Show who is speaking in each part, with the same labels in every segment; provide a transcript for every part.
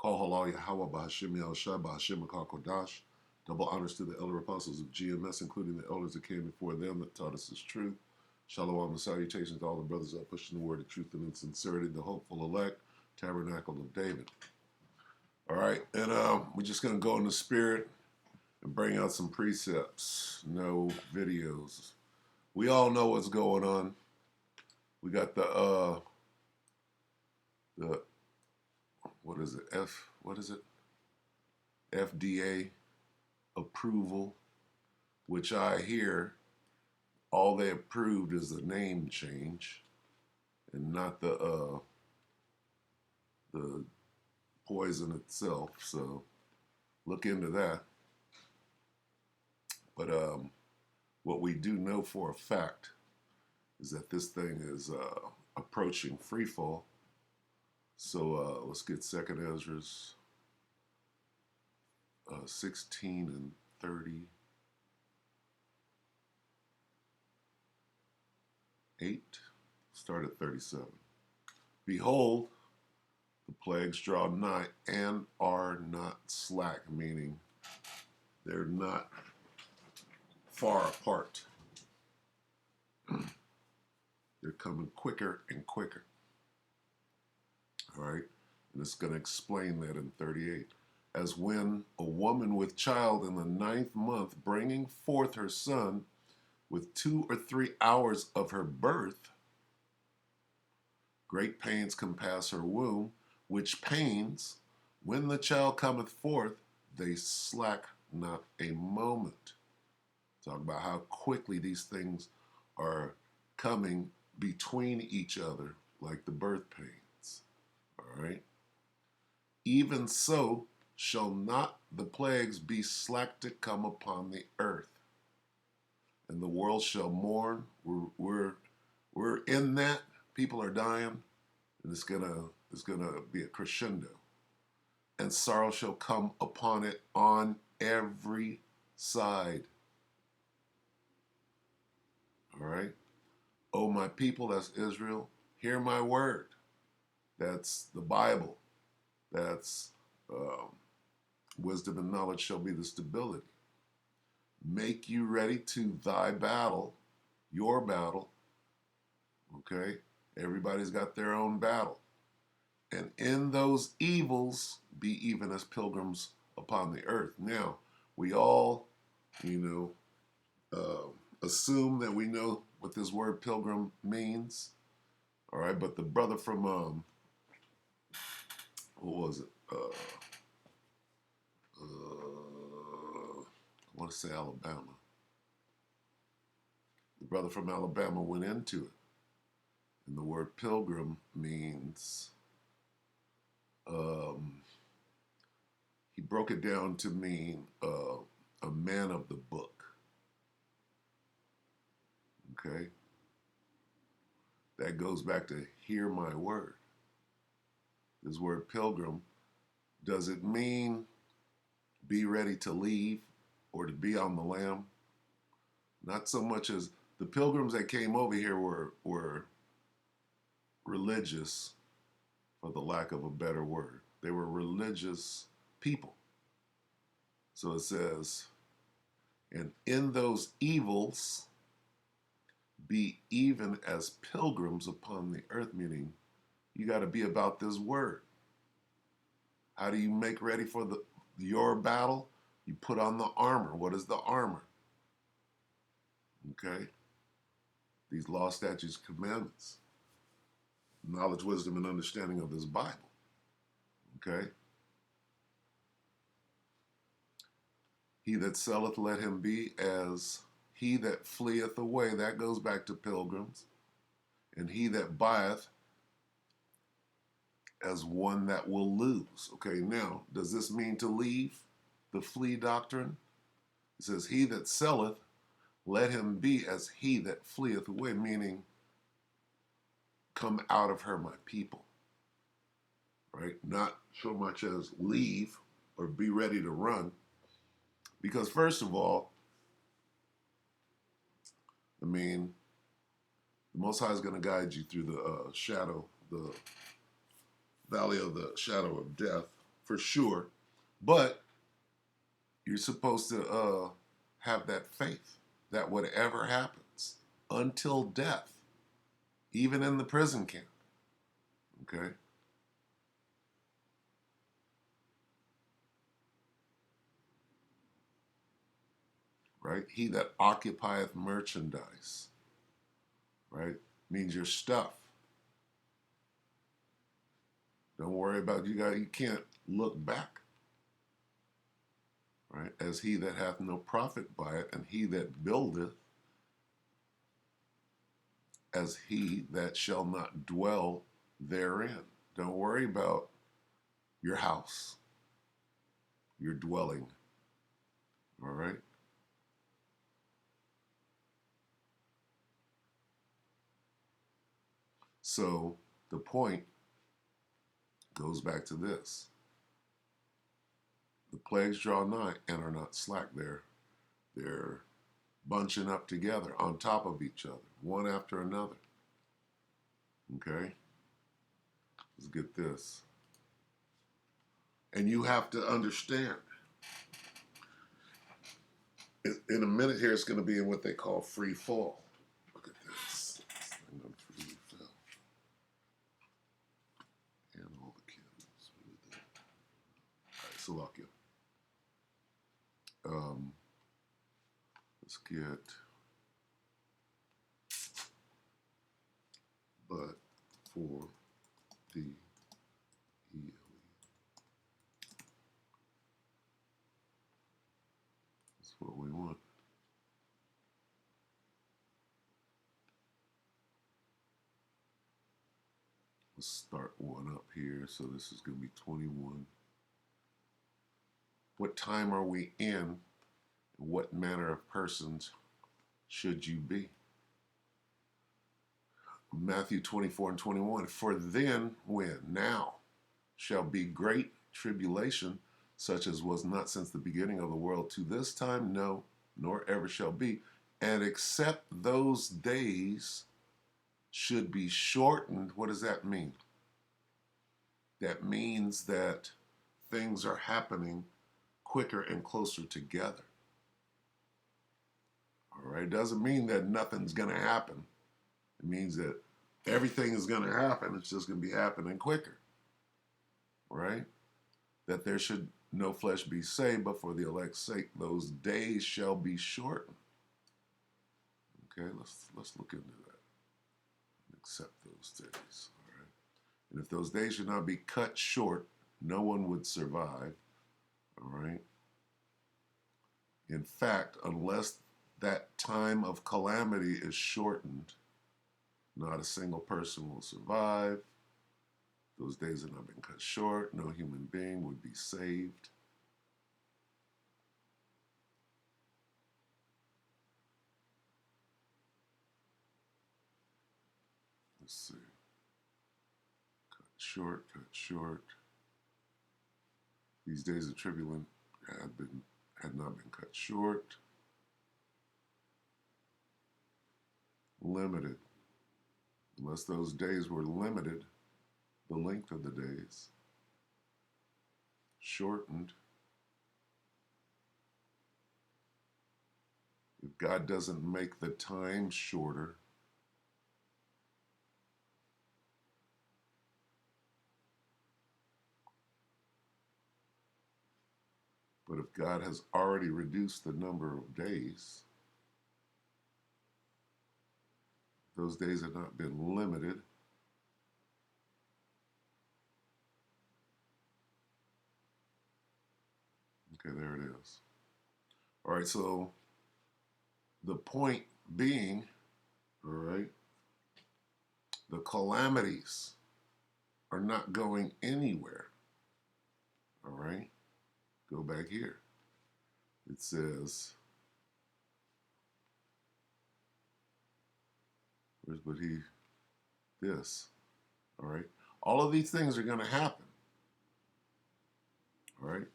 Speaker 1: Call halal Yahweh Bahashim Yahushua Bahashim Kodash. Double honors to the elder apostles of GMS, including the elders that came before them that taught us this truth. Shalom and salutations to all the brothers that pushing the word of truth and in sincerity, the hopeful elect, tabernacle of David. All right, and we're just going to go in the spirit and bring out some precepts, no videos. We all know what's going on. We got the what is it? FDA approval, which I hear all they approved is the name change and not the poison itself. So look into that. But what we do know for a fact is that this thing is approaching free fall. So let's get 2nd Ezra's 16 and 38. Start at 37. Behold, the plagues draw nigh and are not slack, meaning they're not far apart. They're coming quicker and quicker. All right, and it's going to explain that in 38. As when a woman with child in the 9th month, bringing forth her son with 2 or 3 hours of her birth, great pains compass her womb, which pains, when the child cometh forth, they slack not a moment. Talk about how quickly these things are coming between each other, like the birth pains. All right. Even so shall not the plagues be slack to come upon the earth, and the world shall mourn. We're in that. People are dying, and it's gonna be a crescendo, and sorrow shall come upon it on every side. All right. Oh, my people, that's Israel, hear my word. That's the Bible. That's wisdom and knowledge shall be the stability. Make you ready to thy battle, your battle. Okay? Everybody's got their own battle. And in those evils, be even as pilgrims upon the earth. Now, we all, assume that we know what this word pilgrim means. All right, but the brother from, what was it? I want to say Alabama. The brother from Alabama went into it. And the word pilgrim means, he broke it down to mean a man of the book. Okay? That goes back to hear my word. This word pilgrim, does it mean be ready to leave or to be on the lam? Not so much as the pilgrims that came over here were religious, for the lack of a better word. They were religious people. So it says, and in those evils, be even as pilgrims upon the earth, meaning you got to be about this word. How do you make ready for your battle? You put on the armor. What is the armor? Okay? These law, statutes, commandments. Knowledge, wisdom, and understanding of this Bible. Okay? He that selleth, let him be as he that fleeth away. That goes back to pilgrims. And he that buyeth, as one that will lose. Okay, now, does this mean to leave the flee doctrine? It says, he that selleth, let him be as he that fleeth away, meaning come out of her, my people. Right? Not so much as leave or be ready to run. Because first of all, I mean, the Most High is going to guide you through the shadow, the valley of the shadow of death. for sure. But you're supposed to have that faith that whatever happens until death, even in the prison camp, okay? Right? He that occupieth merchandise, right? Means your stuff. Don't worry about you can't look back. Right? As he that hath no profit by it, and he that buildeth as he that shall not dwell therein. Don't worry about your house, your dwelling. All right? So the point goes back to this. The plagues draw nigh and are not slack. They're bunching up together on top of each other, one after another. Okay? Let's get this. And you have to understand, in a minute here, it's going to be in what they call free fall. Look at this. This thing done freely fell. And all the candles. All right, Salakia. Let's get, but for the ELE. That's what we want. Let's start one up here. So this is going to be 21. What time are we in? What manner of persons should you be? Matthew 24 and 21. For then, when? Now shall be great tribulation, such as was not since the beginning of the world to this time, no, nor ever shall be. And except those days should be shortened, what does that mean? That means that things are happening quicker and closer together. All right, doesn't mean that nothing's going to happen. It means that everything is going to happen. It's just going to be happening quicker. Right? That there should no flesh be saved, but for the elect's sake, those days shall be shortened. Okay, let's look into that. Accept those days. All right. And if those days should not be cut short, no one would survive. All right. In fact, unless that time of calamity is shortened, not a single person will survive. Those days have not been cut short. No human being would be saved. Let's see. Cut short, cut short. These days of tribulation had not been cut short. Limited. Unless those days were limited, the length of the days. Shortened. If God doesn't make the time shorter, but if God has already reduced the number of days, those days have not been limited. Okay, there it is. All right, so the point being, all right, the calamities are not going anywhere. All right, go back here. It says, where's but he, this, all right. All of these things are going to happen. All right.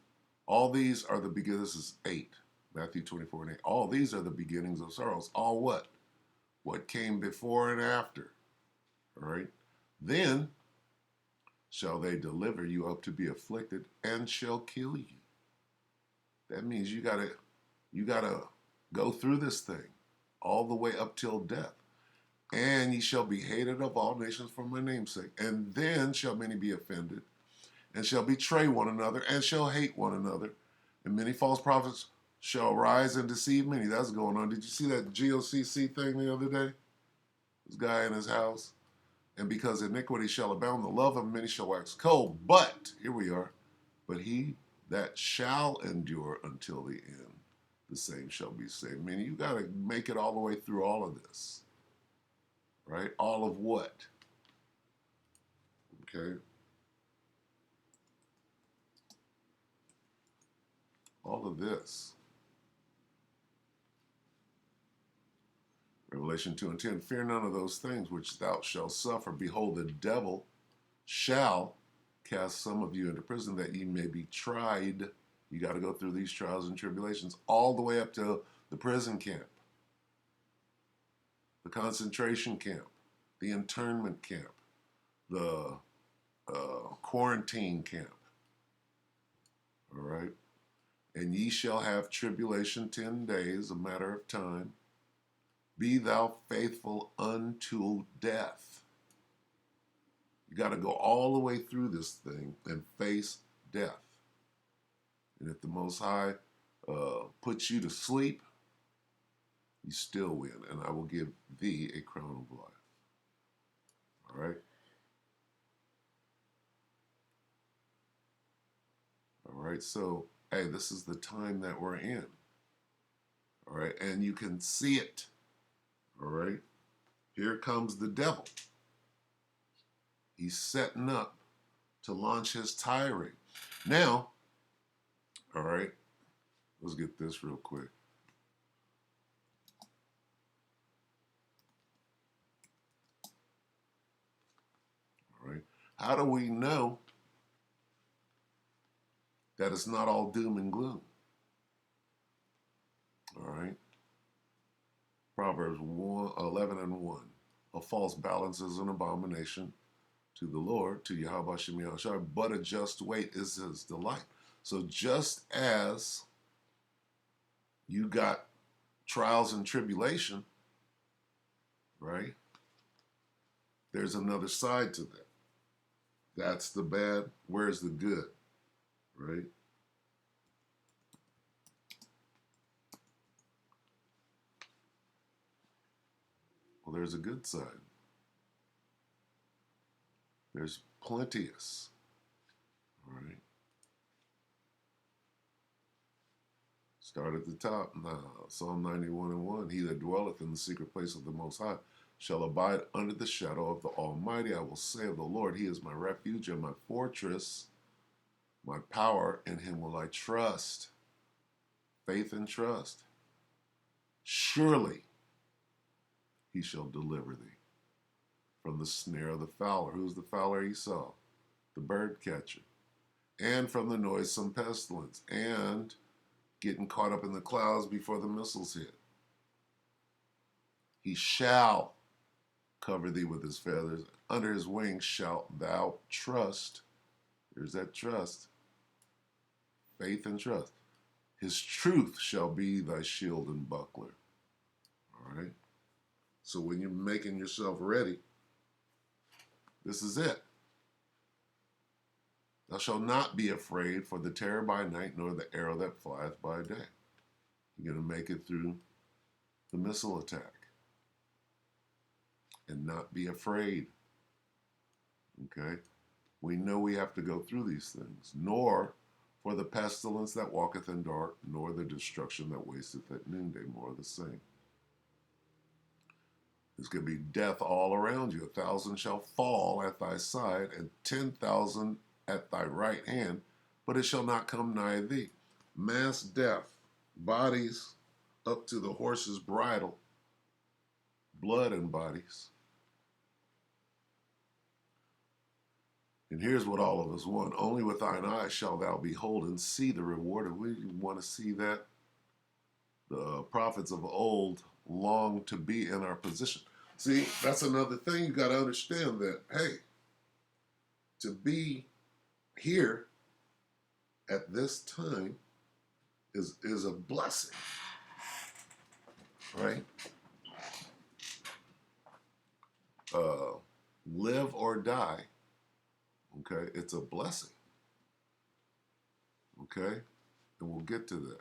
Speaker 1: All these are the beginnings. This is 8, Matthew 24 and 8. All these are the beginnings of sorrows. All what? What came before and after. All right. Then shall they deliver you up to be afflicted, and shall kill you. That means you gotta go through this thing all the way up till death. And ye shall be hated of all nations for my name's sake. And then shall many be offended, and shall betray one another, and shall hate one another. And many false prophets shall rise and deceive many. That's going on. Did you see that GOCC thing the other day? This guy in his house. And because iniquity shall abound, the love of many shall wax cold. But, here we are, but he that shall endure until the end, the same shall be saved. Meaning you got to make it all the way through all of this. Right? All of what? Okay? All of this. Revelation 2 and 10, fear none of those things which thou shalt suffer. Behold, the devil shall cast some of you into prison that ye may be tried. You got to go through these trials and tribulations all the way up to the prison camp, the concentration camp, the internment camp, the quarantine camp. All right? And ye shall have tribulation 10 days, a matter of time. Be thou faithful unto death. You got to go all the way through this thing and face death. And if the Most High puts you to sleep, you still win. And I will give thee a crown of life. All right? All right, so, hey, this is the time that we're in. All right, and you can see it. All right, here comes the devil. He's setting up to launch his tirade. Now, all right, let's get this real quick. All right, how do we know that it's not all doom and gloom? All right, Proverbs 11 and 1. A false balance is an abomination to the Lord, to Yahweh Shem Yahushua, but a just weight is his delight. So just as you got trials and tribulation, right? There's another side to that. That's the bad. Where's the good, right? Well, there's a good side. There's plenteous, all right? Start at the top. Psalm 91 and 1. He that dwelleth in the secret place of the Most High shall abide under the shadow of the Almighty. I will say of the Lord, he is my refuge and my fortress, my power, in him will I trust. Faith and trust. Surely he shall deliver thee from the snare of the fowler. Who's the fowler he saw? The bird catcher. And from the noisome pestilence. And getting caught up in the clouds before the missiles hit. He shall cover thee with his feathers. Under his wings shalt thou trust. There's that trust. Faith and trust. His truth shall be thy shield and buckler. All right? So when you're making yourself ready, this is it. Thou shalt not be afraid for the terror by night, nor the arrow that flieth by day. You're going to make it through the missile attack. And not be afraid. Okay? We know we have to go through these things. Nor for the pestilence that walketh in dark, nor the destruction that wasteth at noonday, more of the same. There's going to be death all around you. 1,000 shall fall at thy side, and 10,000 at thy right hand, but it shall not come nigh thee. Mass death, bodies up to the horse's bridle, blood and bodies. And here's what all of us want. Only with thine eyes shalt thou behold and see the reward. And we want to see that. The prophets of old long to be in our position. See, that's another thing you got to understand that, hey, to be here at this time is a blessing, right? Uh, Live or die, okay? It's a blessing, okay? And we'll get to that.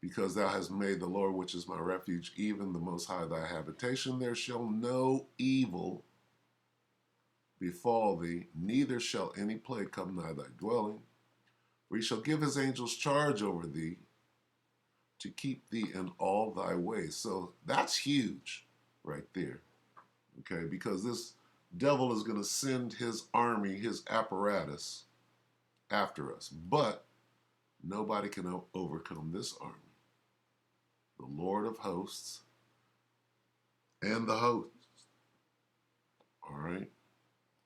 Speaker 1: Because thou hast made the Lord, which is my refuge, even the Most High thy habitation, there shall no evil befall thee, neither shall any plague come nigh thy dwelling. For he shall give his angels charge over thee to keep thee in all thy ways. So that's huge right there, okay? Because this devil is going to send his army, his apparatus after us. But nobody can overcome this army. The Lord of hosts and the hosts, all right?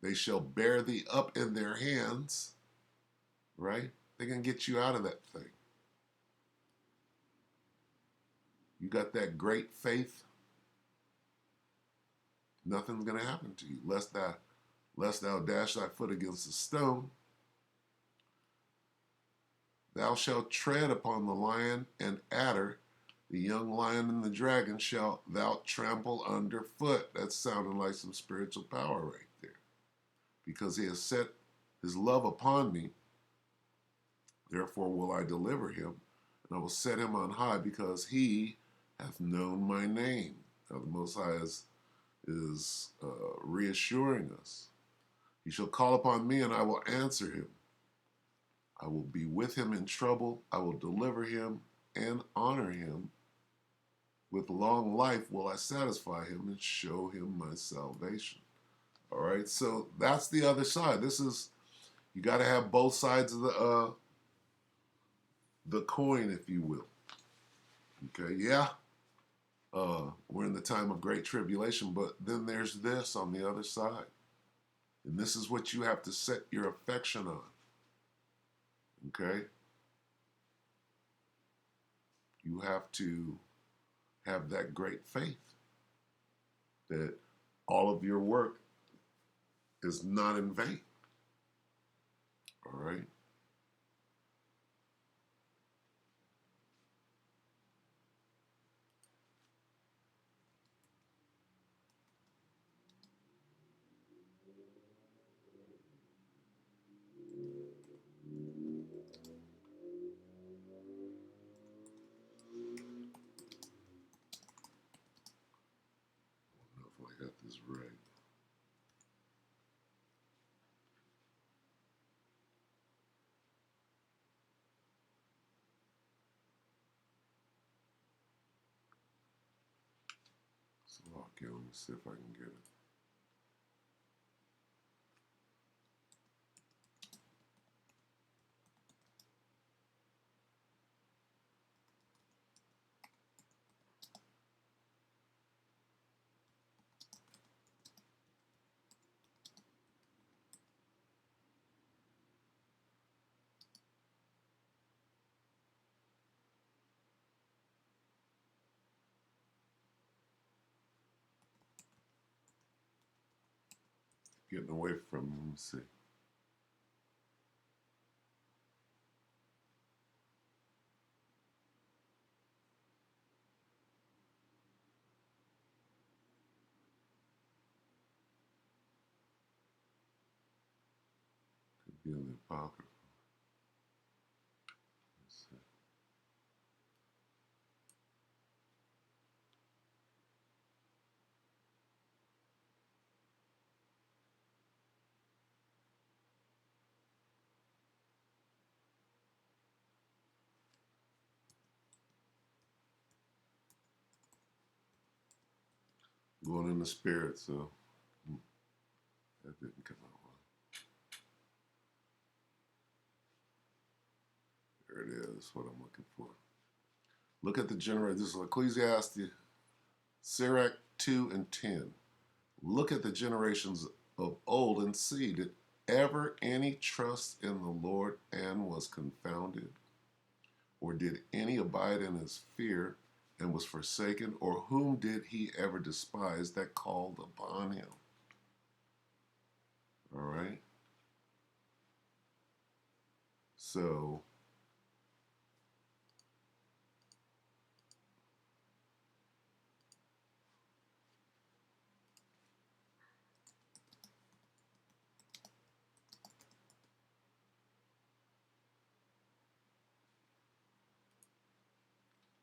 Speaker 1: They shall bear thee up in their hands, right? They can get you out of that thing. You got that great faith, nothing's going to happen to you, lest thou dash thy foot against a stone. Thou shalt tread upon the lion and adder, the young lion and the dragon shalt thou trample underfoot. That's sounding like some spiritual power right there. Because he has set his love upon me, therefore will I deliver him, and I will set him on high, because he hath known my name. Now the Most High is reassuring us. He shall call upon me, and I will answer him. I will be with him in trouble. I will deliver him and honor him. With long life will I satisfy him and show him my salvation. All right, so that's the other side. This is, you got to have both sides of the coin, if you will. Okay, yeah, we're in the time of great tribulation, but then there's this on the other side. And this is what you have to set your affection on. Okay? You have to have that great faith that all of your work is not in vain. All right? I don't know if I got this right. So, okay, let me see if I can get it. Getting away from, let me see. Could be in the Apocrypha. Let's see. Going in the spirit, so that didn't come out well. There it is, what I'm looking for. Look at the generation. This is Ecclesiastes, Sirach 2 and 10. Look at the generations of old and see, did ever any trust in the Lord and was confounded? Or did any abide in his fear and was forsaken? Or whom did he ever despise that called upon him? All right. So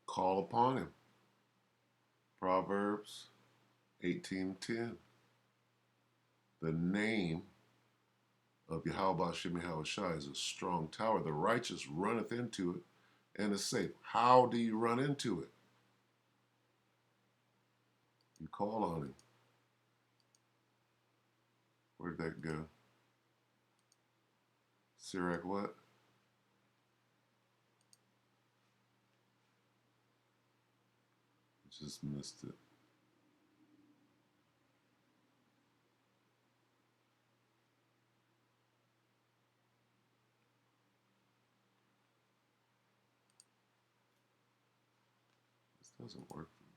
Speaker 1: call upon him. Proverbs 18:10. The name of Yahweh Shem Shai is a strong tower. The righteous runneth into it and is safe. How do you run into it? You call on him. Where'd that go? Sirach what? Just missed it. This doesn't work for me.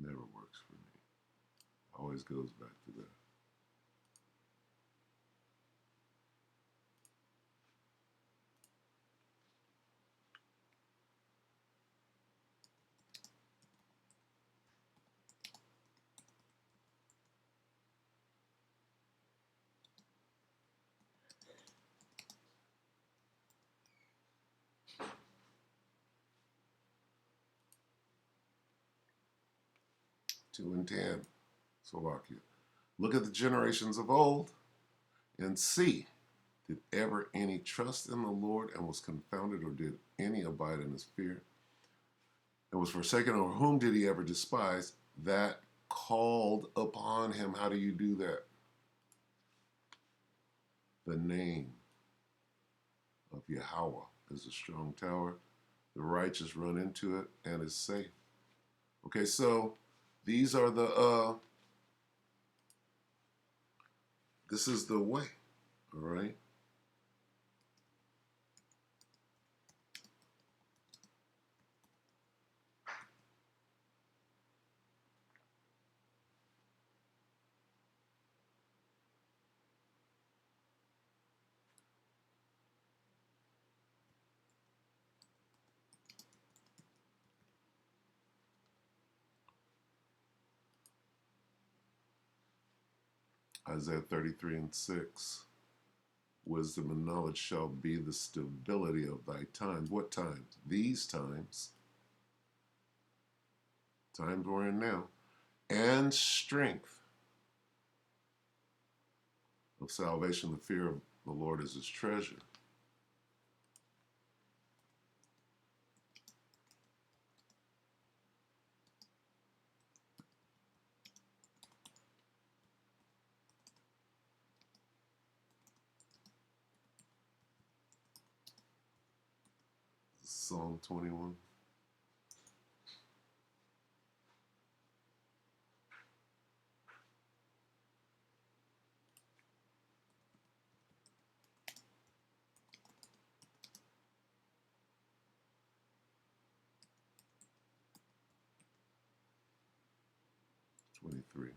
Speaker 1: Never works for me. Always goes back to that. Two and 10. Slovakia. Look at the generations of old and see, did ever any trust in the Lord and was confounded, or did any abide in his fear and was forsaken, or whom did he ever despise? That called upon him. How do you do that? The name of Yahweh is a strong tower. The righteous run into it and is safe. Okay, so these are the this is the way. All right. Isaiah 33:6. Wisdom and knowledge shall be the stability of thy times. What times? These times. Times we're in now. And strength of salvation. The fear of the Lord is his treasure. Psalm 21.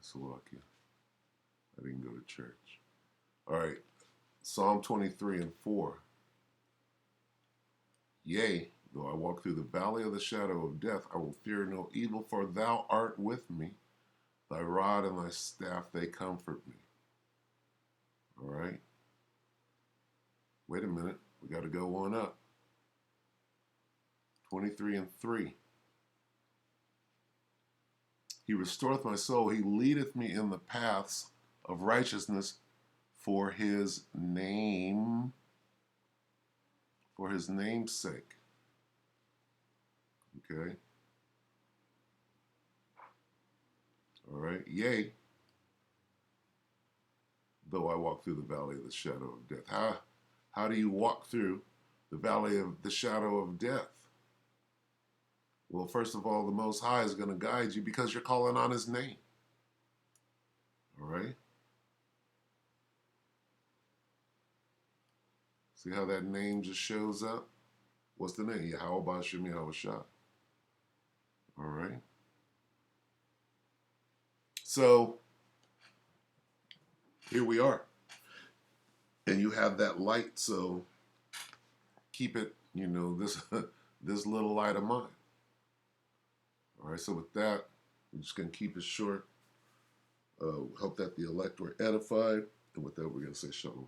Speaker 1: Slovakia. I didn't go to church. All right. Psalm 23:4. Yea, though I walk through the valley of the shadow of death, I will fear no evil, for thou art with me. Thy rod and thy staff, they comfort me. All right. Wait a minute. We got to go on up. 23:3. He restoreth my soul. He leadeth me in the paths of righteousness for his name, for his name's sake. Okay. All right. Yea, though I walk through the valley of the shadow of death. How do you walk through the valley of the shadow of death? Well, first of all, the Most High is going to guide you because you're calling on his name. All right. See how that name just shows up? What's the name? Yahweh Bashem Yahweh Shah. All right. So here we are. And you have that light, so keep it, this this little light of mine. All right, so with that, we're just going to keep it short. Hope that the elect were edified. And with that, we're going to say shalom.